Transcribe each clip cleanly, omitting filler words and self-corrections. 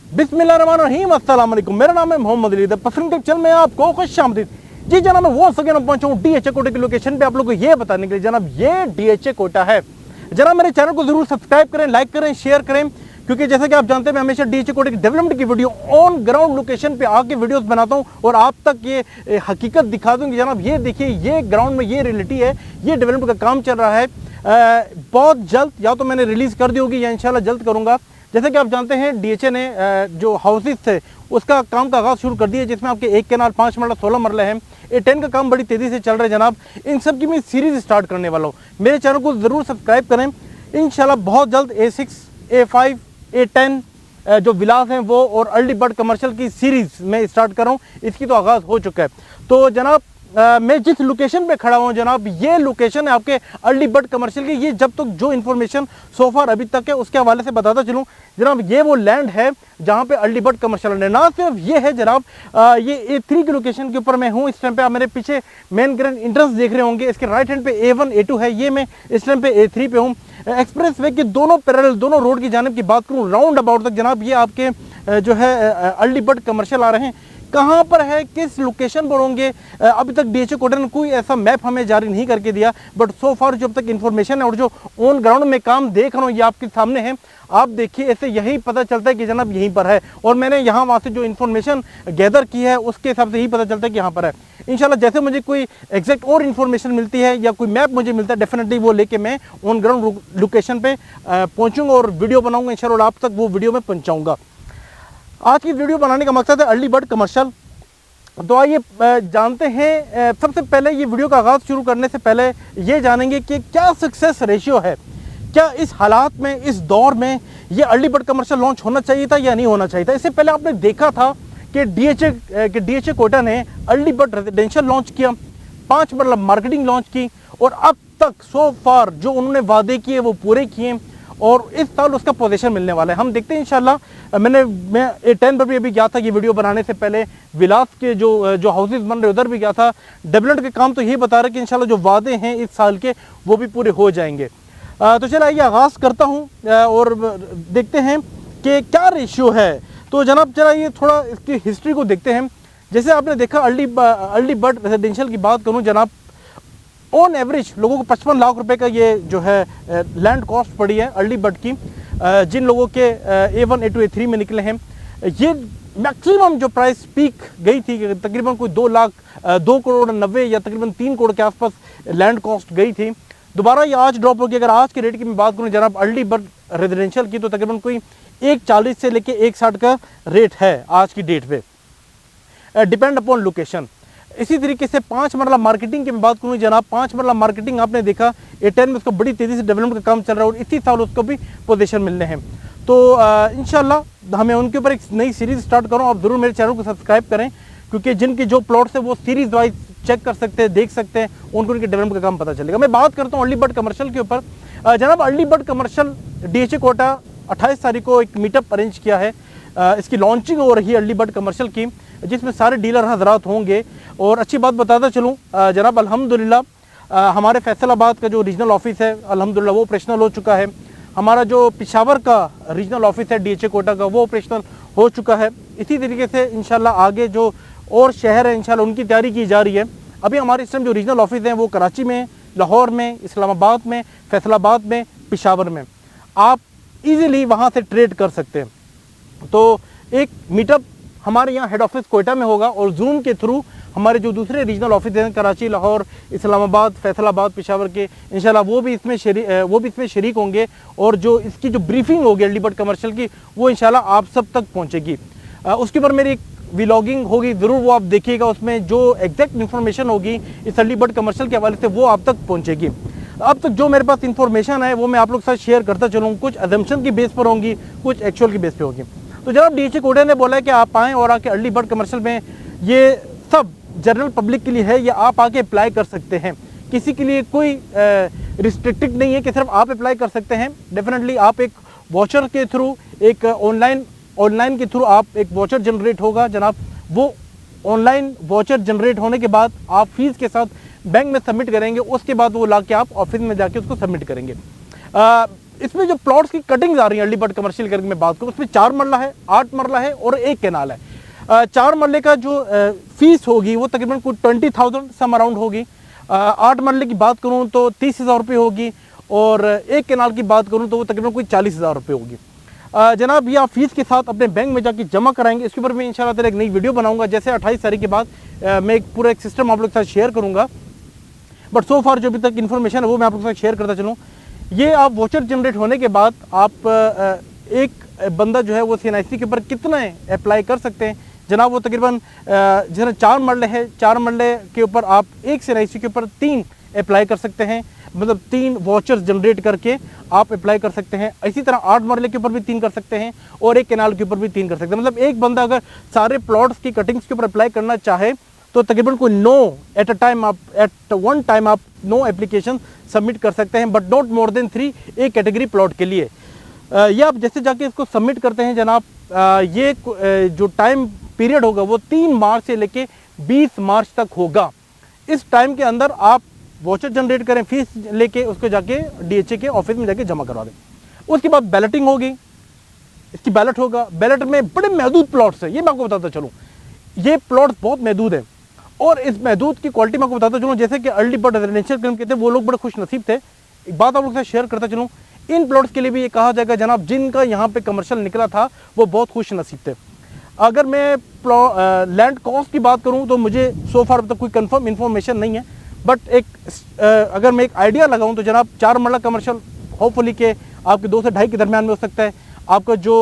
बिस्मिल्लाहिर्रहमानिर्रहीम, अस्सलाम वालेकुम। मेरा नाम है मोहम्मद अली। पसंद के चल में आपको खुशामदीद। जी जनाब, मैं वो सके पहुंचा हूँ डीएचए कोटा की लोकेशन पे आप लोगों को ये बताने के लिए। जनाब ये डीएचए कोटा है। जनाब मेरे चैनल को जरूर सब्सक्राइब करें, लाइक करें, शेयर करें, क्योंकि जैसा कि आप जानते हैं मैं हमेशा डीएचए कोटा की डेवलपमेंट की वीडियो ऑन ग्राउंड लोकेशन पे आके वीडियोस बनाता हूं और आप तक ये हकीकत दिखा दूंगी। जनाब ये देखिए, ये ग्राउंड में ये रियलिटी है, ये डेवलपमेंट का काम चल रहा है। बहुत जल्द या तो मैंने रिलीज कर दी होगी या इंशाल्लाह जल्द करूंगा। जैसे कि आप जानते हैं डीएचए ने जो हाउसेस थे उसका काम का आगाज शुरू कर दिया, जिसमें आपके 1 कैनाल 5 मरला 16 मरले हैं। A10 का काम बड़ी तेजी से चल रहा है जनाब। इन सब की मैं सीरीज स्टार्ट करने वाला हूँ। मेरे चैनल को जरूर सब्सक्राइब करें। इंशाल्लाह बहुत जल्द A6, A5, A10 जो विलास हैं वो और अर्ली बर्ड कमर्शियल की सीरीज में स्टार्ट कर रहा हूँ। इसकी तो आगाज हो चुका है। तो जनाब मैं जिस लोकेशन पे खड़ा हूँ जनाब, ये लोकेशन है आपके अर्ली बर्ड कमर्शियल की। ये जब तक जो इन्फॉर्मेशन सोफार अभी तक है उसके हवाले से बताता चलूँ जनाब, ये वो लैंड है जहाँ पे अर्ली बर्ड कमर्शियल है। ना सिर्फ ये है जनाब, ये A3 की लोकेशन के ऊपर मैं हूँ इस टाइम पे। आप मेरे पीछे मेन ग्रैंड इंट्रेंस देख रहे होंगे, इसके राइट हैंड पे A1 A2 है। ये मैं इस टाइम पे A3 पे हूँ। एक्सप्रेस वे के दोनों पैरेलल, दोनों रोड की जानिब की बात करूँ राउंड अबाउट तक जनाब, ये आपके जो है अर्ली बर्ड कमर्शियल आ रहे हैं। कहाँ पर है, किस लोकेशन पर होंगे, अभी तक डीएचए कोटा ने कोई ऐसा मैप हमें जारी नहीं करके दिया। बट सो फार जब तक इन्फॉर्मेशन है और जो ऑन ग्राउंड में काम देख रहा हूँ ये आपके सामने है। आप देखिए, ऐसे यही पता चलता है कि जनाब यहीं पर है। और मैंने यहाँ वहाँ से जो इन्फॉर्मेशन गैदर की है उसके हिसाब से यही पता चलता है कि यहाँ पर है। इंशाल्लाह जैसे मुझे कोई एग्जैक्ट और इन्फॉर्मेशन मिलती है या कोई मैप मुझे मिलता है, डेफिनेटली वो लेके मैं ऑन ग्राउंड लोकेशन पे पहुँचूंगा और वीडियो बनाऊंगा। इंशाल्लाह आप तक वो वीडियो में पहुँचाऊंगा। आज की वीडियो बनाने का मकसद है अर्ली बर्ड कमर्शियल। तो आइए जानते हैं। सबसे पहले ये वीडियो का आगाज़ शुरू करने से पहले ये जानेंगे कि क्या सक्सेस रेशियो है, क्या इस हालात में, इस दौर में ये अर्ली बर्ड कमर्शियल लॉन्च होना चाहिए था या नहीं होना चाहिए था। इससे पहले आपने देखा था कि डीएचए कोटा ने अर्ली बर्ड रेजिडेंशियल लॉन्च किया, 5 मरला मार्केटिंग लॉन्च की और अब तक सो फार जो उन्होंने वादे किए वो पूरे किए और इस साल उसका पोजीशन मिलने वाला है। हम देखते हैं इंशाल्लाह। मैं A10 पर भी अभी गया था ये वीडियो बनाने से पहले। विलास के जो हाउसेस बन रहे उधर भी गया था। डेवलपमेंट के काम तो ये बता रहा है कि इंशाल्लाह जो वादे हैं इस साल के वो भी पूरे हो जाएंगे। तो चलिए आइए आगाज़ करता हूँ और देखते हैं कि क्या रेशियो है। तो जनाब चला ये थोड़ा इसकी हिस्ट्री को देखते हैं। जैसे आपने देखा अर्ली बर्ड रेजिडेंशियल की बात करूँ जनाब, ऑन एवरेज लोगों को 55 लाख रुपए का ये जो है लैंड कॉस्ट पड़ी है अर्ली बर्ड की। जिन लोगों के A1 A2 A3 में निकले हैं, ये मैक्सिमम जो प्राइस पीक गई थी तकरीबन कोई 2 करोड़ 90 या तकरीबन 3 करोड़ के आसपास लैंड कॉस्ट गई थी। दोबारा ये आज ड्रॉप होगी। अगर आज के रेट की मैं बात करूँ जनाब अर्ली बर्ड रेजिडेंशियल की, तो तकरीबन कोई 140 से लेके 160 का रेट है आज की डेट पे, डिपेंड अपॉन लोकेशन। इसी तरीके से 5 मरला मार्केटिंग की मैं बात करूँ जनाब, 5 मरला मार्केटिंग आपने देखा A10 में उसका बड़ी तेज़ी से डेवलपमेंट का काम चल रहा है और इसी साल उसको भी पोजीशन मिलने हैं। तो इंशाल्लाह हमें उनके ऊपर एक नई सीरीज़ स्टार्ट करूँ। आप ज़रूर मेरे चैनल को सब्सक्राइब करें, क्योंकि जिनके जो प्लॉट्स है वो सीरीज़ वाइज चेक कर सकते हैं, देख सकते हैं, उनको उनके डेवलपमेंट का काम पता चलेगा। मैं बात करता हूँ अर्ली बर्ड कमर्शियल के ऊपर। जनाब अर्ली बर्ड कमर्शियल डीएचए कोटा 28 तारीख को एक मीटअप अरेंज किया है। इसकी लॉन्चिंग हो रही है अर्ली बर्ड कमर्शियल की, जिसमें सारे डीलर हजरात होंगे। और अच्छी बात बताता चलूँ जनाब, अल्हम्दुलिल्लाह हमारे फैसलाबाद का जो रीजनल ऑफिस है अल्हम्दुलिल्लाह वो ऑपरेशनल हो चुका है। हमारा जो पिशावर का रीजनल ऑफिस है डीएचए कोटा का वो ऑपरेशनल हो चुका है। इसी तरीके से इंशाल्लाह आगे जो और शहर है इंशाल्लाह उनकी तैयारी की जा रही है। अभी हमारे इस टाइम जो रीजनल ऑफिस हैं वो कराची में, लाहौर में, इस्लामाबाद में, फैसलाबाद में, पिशावर में। आप ईज़िली वहाँ से ट्रेड कर सकते हैं। तो एक मीटअप हमारे यहाँ हेड ऑफिस कोयटा में होगा और जूम के थ्रू हमारे जो दूसरे रीजनल ऑफिस हैं कराची, लाहौर, इस्लामाबाद, फैसलाबाद, पेशावर के, इंशाल्लाह वो भी इसमें शरीक होंगे। और जो इसकी जो ब्रीफिंग होगी अर्ली बर्ड कमर्शियल की वो इंशाल्लाह आप सब तक पहुँचेगी। उसके ऊपर मेरी एक व्लॉगिंग होगी, ज़रूर वो आप देखिएगा। उसमें जो एग्जैक्ट इन्फॉर्मेशन होगी इस अर्ली बर्ड कमर्शियल के हवाले से वो आप तक पहुँचेगी। अब तक जो मेरे पास इन्फॉर्मेशन है वो मैं आप लोग के साथ शेयर करता चलूँ। कुछ अजम्पशन की बेस पर होंगी, कुछ एक्चुअल की बेस पर होगी। तो जनाब डीएचए कोटा ने बोला है कि आप आएँ और आके अर्ली बर्ड कमर्शियल में, ये सब जनरल पब्लिक के लिए है, ये आप आके अप्लाई कर सकते हैं। किसी के लिए कोई रिस्ट्रिक्टेड नहीं है कि सिर्फ आप अप्लाई कर सकते हैं। डेफिनेटली आप एक वॉचर के थ्रू, एक ऑनलाइन के थ्रू आप एक वॉचर जनरेट होगा जनाब। वो ऑनलाइन वॉचर जनरेट होने के बाद आप फीस के साथ बैंक में सबमिट करेंगे। उसके बाद वो ला के आप ऑफिस में जाके उसको सबमिट करेंगे। इसमें जो प्लॉट्स की कटिंग्स आ रही हैं अर्ली बर्ड कमर्शियल करके मैं बात करूँ, उसमें 4 मरला है, 8 मरला है और 1 केनाल है। 4 मरले का जो फीस होगी वो तकरीबन कुछ 20,000 सम अराउंड होगी। 8 मरले की बात करूँ तो 30,000 रुपये होगी और 1 केनाल की बात करूँ तो वो तकरीबन कोई 40,000 रुपये होगी। जनाब ये आप फीस के साथ अपने बैंक में जाके जमा कराएंगे। इसके ऊपर मैं इंशाल्लाह ताला एक नई वीडियो बनाऊंगा। जैसे 28 तारीख के बाद मैं एक पूरा एक सिस्टम आप लोग के साथ शेयर करूंगा। बट सो फार जो अभी तक इन्फॉर्मेशन है वो मैं आप लोग के साथ शेयर करता चलूँ। ये आप वोचर जनरेट होने के बाद आप एक बंदा जो है वो CNIC के ऊपर कितना अप्लाई कर सकते हैं जनाब, वो तकरीबन जैसे 4 मरले है, 4 मरले के ऊपर आप एक CNIC के ऊपर 3 अप्लाई कर सकते हैं, मतलब 3 वाउचर्स जनरेट करके आप अप्लाई कर सकते हैं। इसी तरह 8 मरले के ऊपर भी 3 कर सकते हैं और 1 केनाल के ऊपर भी 3 कर सकते हैं। मतलब एक बंदा अगर सारे प्लॉट्स की कटिंग्स के ऊपर अप्लाई करना चाहे तो तकरीबन कोई 9 एट वन टाइम आप 9 एप्लीकेशन सबमिट कर सकते हैं, बट नॉट मोर देन 3 एक कैटेगरी प्लॉट के लिए। ये आप जैसे जाके इसको सबमिट करते हैं जनाब, ये जो टाइम पीरियड होगा वो 3 मार्च से लेके 20 मार्च तक होगा। इस टाइम के अंदर आप वाउचर जनरेट करें, फीस लेके उसको जाके DHA के ऑफिस में जाके जमा करवा दें। उसके बाद बैलेटिंग होगी, इसकी बैलेट होगा। बैलेट में बड़े महदूद प्लॉट्स है, ये मैं आपको बताता चलूँ। ये प्लॉट्स बहुत महदूद है और इस महदूद की क्वालिटी मैं आपको बताता चलूँ। जैसे कि अर्ली बर्ड रेजिडेंशियल क्लेम कहते हैं, वो लोग बड़े खुश नसीब थे। एक बात आप लोग के साथ शेयर करता चलूँ, इन प्लॉट्स के लिए भी ये कहा जाएगा जनाब जिनका यहाँ पे कमर्शियल निकला था वो बहुत खुश नसीब थे। अगर मैं लैंड कॉस्ट की बात करूँ तो मुझे सो फार अब तक कोई कंफर्म इन्फॉर्मेशन नहीं है, बट अगर मैं एक आइडिया लगाऊँ तो जनाब 4 मरला कमर्शियल होपफुली के आपके 2 से 2.5 के दरमियान में हो सकता है। आपका जो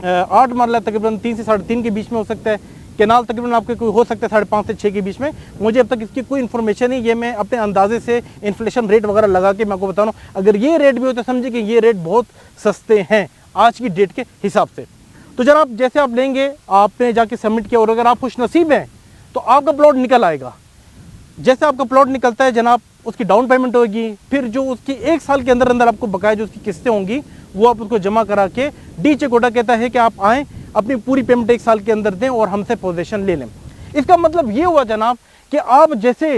8 मरला तकरीबन 3 से 3.5 के बीच में हो सकता है। केनाल तकरीबन आपके कोई हो सकता है 5.5 से 6 के बीच में। मुझे अब तक इसकी कोई इन्फॉर्मेशन नहीं, ये मैं अपने अंदाजे से इन्फ्लेशन रेट वगैरह लगा के मैं आपको बता रहा हूँ। अगर ये रेट भी हो तो समझिए कि ये रेट बहुत सस्ते हैं आज की डेट के हिसाब से। तो जनाब जैसे आप लेंगे, आपने जाके सबमिट किया और अगर आप खुश नसीब हैं तो आपका प्लॉट निकल आएगा। जैसे आपका प्लॉट निकलता है जनाब उसकी डाउन पेमेंट होगी, फिर जो उसकी 1 साल के अंदर अंदर आपको बकाया जो उसकी किस्तें होंगी वो आप उसको जमा करा के DHA कोटा कहता है कि आप आएँ, अपनी पूरी पेमेंट 1 साल के अंदर दें और हमसे पोजीशन ले लें। इसका मतलब ये हुआ जनाब कि आप जैसे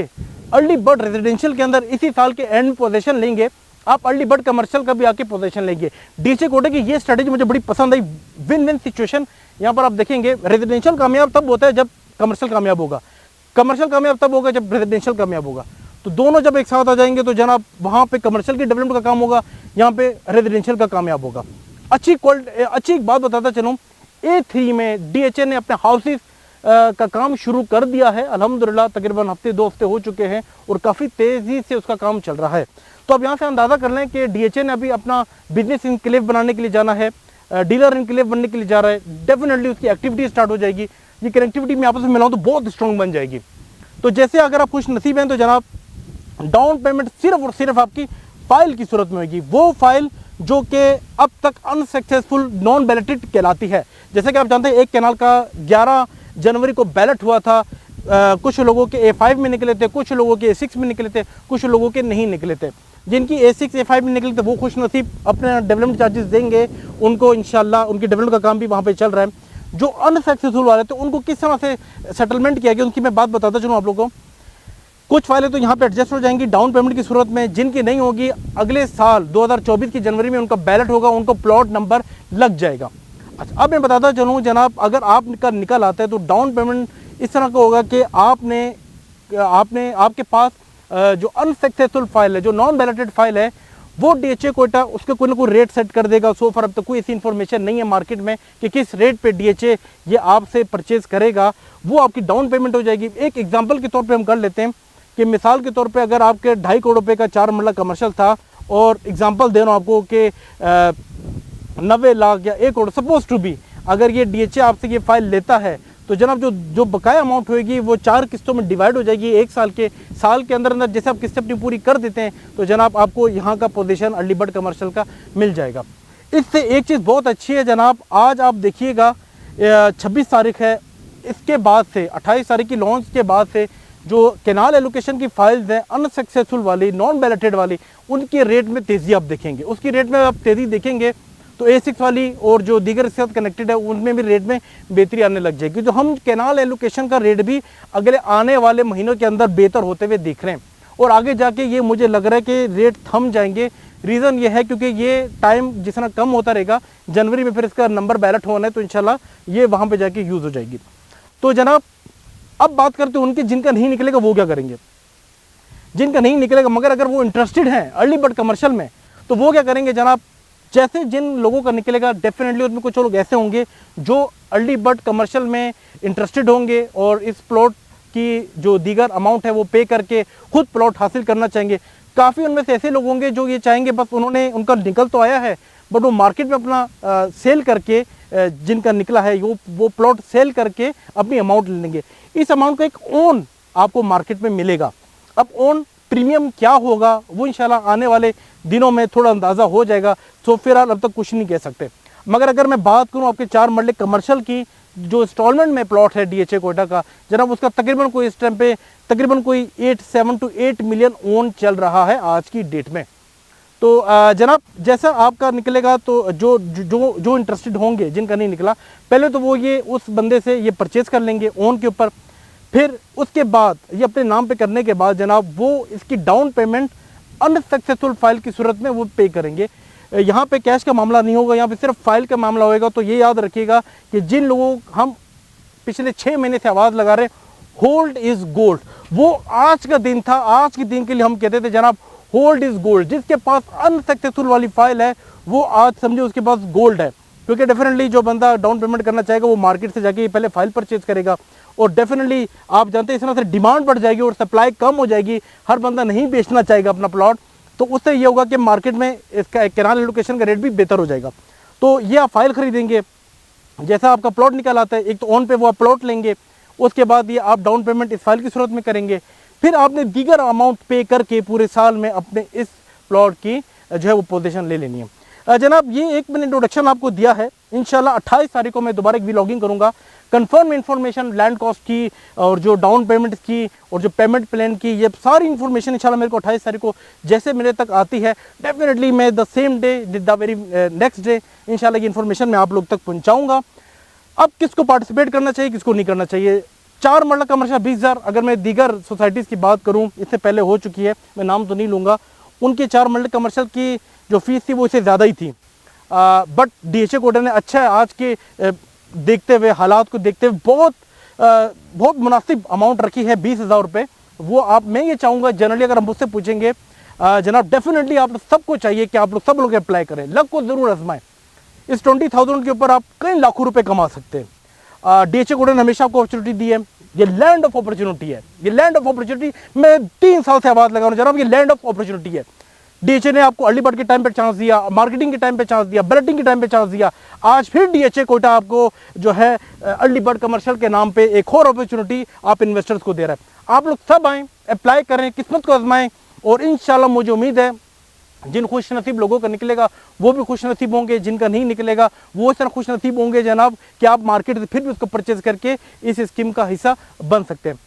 अर्ली बर्ड रेजिडेंशियल के अंदर इसी साल के एंड में पोजीशन लेंगे, आप अर्ली बर्ड कमर्शियल का भी आके पोजीशन लेंगे। DHA कोटे की ये स्ट्रेटेजी मुझे बड़ी पसंद आई, विन विन सिचुएशन। यहाँ पर आप देखेंगे रेजिडेंशियल कामयाब तब होता है जब कमर्शियल कामयाब होगा, कमर्शियल कामयाब तब होगा जब रेजिडेंशियल कामयाब होगा। तो दोनों जब एक साथ आ जाएंगे तो जनाब वहाँ पे कमर्शियल की डेवलपमेंट का काम होगा, यहाँ पे रेजिडेंशियल का कामयाब होगा। अच्छी एक बात बताता चलूँ, A3 में DHA ने अपने हाउसेस का काम शुरू कर दिया है अल्हम्दुलिल्लाह। तकरीबन हफ्ते 2 हफ्ते हो चुके हैं और काफ़ी तेज़ी से उसका काम चल रहा है। तो अब यहाँ से अंदाज़ा कर लें कि DHA ने अभी अपना बिजनेस इनक्लेव बनाने के लिए जाना है, डीलर इनक्लेव बनने के लिए जा रहा है। डेफिनेटली उसकी एक्टिविटी स्टार्ट हो जाएगी, ये कनेक्टिविटी में आपस में मिलाऊँ तो बहुत स्ट्रॉन्ग बन जाएगी। तो जैसे अगर आप खुश नसीब हैं तो जनाब डाउन पेमेंट सिर्फ और सिर्फ आपकी फाइल की सूरत में होगी, वो फाइल जो कि अब तक अनसक्सेसफुल नॉन बैलेटेड कहलाती है। जैसे कि आप जानते हैं 1 कैनाल का 11 जनवरी को बैलेट हुआ था। कुछ लोगों के A5 में निकले थे, कुछ लोगों के A6 में निकले थे, कुछ लोगों के नहीं निकले थे। जिनकी A6 A5 में निकले थे वो खुश नसीब अपने डेवलपमेंट चार्जेस देंगे, उनको इंशाल्लाह उनकी डेवलपमेंट का काम भी वहाँ पे चल रहा है। जो अनसक्सेसफुल वाले थे उनको किस तरह से सेटलमेंट किया गया उनकी मैं बात बताता चलूँ आप लोगों को। कुछ फाइलें तो यहाँ पे एडजस्ट हो जाएंगी डाउन पेमेंट की सूरत में, जिनकी नहीं होगी अगले साल 2024 की जनवरी में उनका बैलेट होगा, उनको प्लॉट नंबर लग जाएगा। अच्छा अब मैं बताता चलूँ जनाब, अगर आपका निकल आता है तो डाउन पेमेंट इस तरह का होगा कि आपके पास जो अनसक्सेसफुल फाइल है, जो नॉन बैलेटेड फाइल है, वो DHA कोटा उसके कोई ना कोई रेट सेट कर देगा। सो फॉर अब तक कोई ऐसी इन्फॉर्मेशन नहीं है मार्केट में कि किस रेट पे DHA ये आपसे परचेज करेगा, वो आपकी डाउन पेमेंट हो जाएगी। एक एग्जांपल के तौर पे हम कर लेते हैं कि मिसाल के तौर पे अगर आपके 2.5 करोड़ रुपए का 4 मरला कमर्शियल था और एग्जांपल दे रहा हूँ आपको कि 90 लाख या 1 करोड़ सपोज टू बी, अगर ये DHA आपसे ये फाइल लेता है तो जनाब जो बकाया अमाउंट होगी वो 4 किस्तों में डिवाइड हो जाएगी। 1 साल के अंदर अंदर जैसे आप किस्तें अपनी पूरी कर देते हैं तो जनाब आपको यहाँ का पोजीशन अर्ली बर्ड कमर्शियल का मिल जाएगा। इससे एक चीज़ बहुत अच्छी है जनाब, आज आप देखिएगा 26 तारीख है, इसके बाद से 28 तारीख की लॉन्च के बाद से जो कैनाल एलोकेशन की फाइल्स हैं अनसक्सेसफुल वाली, नॉन बैलेटेड वाली, उनके रेट में तेज़ी आप देखेंगे। उसकी रेट में आप तेज़ी देखेंगे तो A6 वाली और जो दीगर इसके साथ कनेक्टेड है उनमें भी रेट में बेहतरी आने लग जाएगी। तो हम कैनाल एलोकेशन का रेट भी अगले आने वाले महीनों के अंदर बेहतर होते हुए देख रहे हैं और आगे जाके ये मुझे लग रहा है कि रेट थम जाएंगे रीज़न ये है क्योंकि ये टाइम जिस तरह कम होता रहेगा, जनवरी में फिर इसका नंबर बैलेट होना है, तो इंशाल्लाह ये वहाँ पे जाके यूज़ हो जाएगी। तो जनाब अब बात करते हैं उनके जिनका नहीं निकलेगा वो क्या करेंगे। जिनका नहीं निकलेगा मगर अगर वो इंटरेस्टेड हैं अर्ली बर्ड कमर्शियल में, तो वो क्या करेंगे जनाब, जैसे जिन लोगों का निकलेगा डेफिनेटली उसमें कुछ लोग ऐसे होंगे जो अर्ली बर्ड कमर्शियल में इंटरेस्टेड होंगे और इस प्लॉट की जो दीगर अमाउंट है वो पे करके खुद प्लॉट हासिल करना चाहेंगे। काफ़ी उनमें से ऐसे लोग होंगे जो ये चाहेंगे बस उन्होंने उनका निकल तो आया है बट वो मार्केट में अपना सेल करके जिनका निकला है वो प्लॉट सेल करके अपनी अमाउंट ले लेंगे। इस अमाउंट का एक ओन आपको मार्केट में मिलेगा। अब ओन प्रीमियम क्या होगा वो इंशाल्लाह आने वाले दिनों में थोड़ा अंदाज़ा हो जाएगा, तो फिलहाल अब तक कुछ नहीं कह सकते। मगर अगर मैं बात करूं आपके 4 मरले कमर्शियल की जो इंस्टॉलमेंट में प्लॉट है DHA कोयटा का, जनाब उसका तकरीबन कोई इस टाइम पे तकरीबन कोई 7 to 8 मिलियन ओन चल रहा है आज की डेट में। तो जनाब जैसा आपका निकलेगा तो जो जो जो इंटरेस्टेड होंगे जिनका नहीं निकला, पहले तो वो ये उस बंदे से ये परचेज़ कर लेंगे ओन के ऊपर, फिर उसके बाद ये अपने नाम पे करने के बाद जनाब वो इसकी डाउन पेमेंट अनसक्सेसफुल फाइल की सूरत में वो पे करेंगे। यहाँ पे कैश का मामला नहीं होगा, यहाँ पे सिर्फ फाइल का मामला होएगा। तो ये याद रखिएगा कि जिन लोगों हम पिछले 6 महीने से आवाज़ लगा रहे होल्ड इज़ गोल्ड, वो आज का दिन था, आज के दिन के लिए हम कहते थे जनाब होल्ड इज़ गोल्ड। जिसके पास अनसक्सेसफुल वाली फाइल है वो आज समझे उसके पास गोल्ड है, क्योंकि डेफिनेटली जो बंदा डाउन पेमेंट करना चाहेगा वो मार्केट से जाके पहले फाइल परचेज करेगा और डेफिनेटली आप जानते हैं इस तरह से डिमांड बढ़ जाएगी और सप्लाई कम हो जाएगी, हर बंदा नहीं बेचना चाहेगा अपना प्लॉट, तो उससे ये होगा कि मार्केट में इसका कैनाल एलोकेशन का रेट भी बेहतर हो जाएगा। तो ये आप फाइल खरीदेंगे, जैसा आपका प्लॉट निकल आता है एक तो ऑन पे वो आप प्लॉट लेंगे, उसके बाद ये आप डाउन पेमेंट इस फाइल की सूरत में करेंगे, फिर आपने दीगर अमाउंट पे करके पूरे साल में अपने इस प्लॉट की जो है वो पोजीशन ले लेनी है। जनाब ये एक मैंने इंट्रोडक्शन आपको दिया है, इंशाल्लाह 28 तारीख को मैं दोबारा एक व्लॉगिंग करूंगा, कंफर्म इन्फॉर्मेशन लैंड कॉस्ट की और जो डाउन पेमेंट की और जो पेमेंट प्लान की, ये सारी इन्फॉर्मेशन इंशाल्लाह मेरे को 28 तारीख को जैसे मेरे तक आती है डेफिनेटली मैं the same day the very next day इंशाल्लाह ये इन्फॉर्मेशन मैं आप लोग तक पहुँचाऊँगा। अब किसको पार्टिसिपेट करना चाहिए किसको नहीं करना चाहिए। 4 मरला कमर्शियल 20,000, अगर मैं दीगर सोसाइटीज़ की बात करूँ इससे पहले हो चुकी है, मैं नाम तो नहीं लूँगा, उनके 4 मरला कमर्शियल की जो फीस थी वो इससे ज़्यादा ही थी। बट DHA कोटा ने अच्छा है आज के देखते हुए हालात को देखते हुए बहुत मुनासिब अमाउंट रखी है 20,000 रुपये। वो आप मैं ये चाहूँगा जनरली अगर हम मुझसे पूछेंगे जनाब डेफिनेटली आप सबको चाहिए कि आप सब लोग अप्लाई करें, लक को ज़रूर आजमाएं। इस 20,000 के ऊपर आप कई लाखों रुपए कमा सकते हैं। DHA कोटा ने हमेशा आपको अपॉर्चुनिटी दी है, ये लैंड ऑफ अपॉर्चुनिटी है, ये लैंड ऑफ अपॉर्चुनिटी मैं 3 साल से आवाज़ लगा रहा हूँ जनाब, ये लैंड ऑफ अपॉर्चुनिटी है। DHA ने आपको अर्ली बर्ड के टाइम पे चांस दिया, मार्केटिंग के टाइम पे चांस दिया, बलटिंग के टाइम पे चांस दिया, आज फिर DHA कोटा आपको जो है अर्ली बर्ड कमर्शियल के नाम पे एक और अपॉर्चुनिटी आप इन्वेस्टर्स को दे रहा है। आप लोग सब आएँ, अप्लाई करें, किस्मत को आजमाएं और इंशाल्लाह मुझे उम्मीद है जिन खुश नसीब लोगों का निकलेगा वो भी खुश नसीब होंगे, जिनका नहीं निकलेगा वो इस तरह खुश नसीब होंगे जनाब कि आप मार्केट से फिर भी उसको परचेज करके इस स्कीम का हिस्सा बन सकते हैं।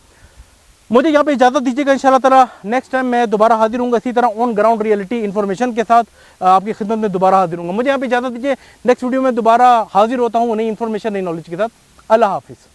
मुझे यहाँ पे इजाज़त दीजिएगा, इंशाल्लाह ताला नेक्स्ट टाइम मैं दोबारा हाजिर हूँगा इसी तरह ऑन ग्राउंड रियलिटी इन्फॉर्मेशन के साथ आपकी खिदमत में दोबारा हाजिर हूँगा। मुझे यहाँ पे इजाज़त दीजिए, नेक्स्ट वीडियो में दोबारा हाजिर होता हूँ नई इन्फॉर्मेशन नई नॉलेज के साथ। अल्लाह हाफिज़।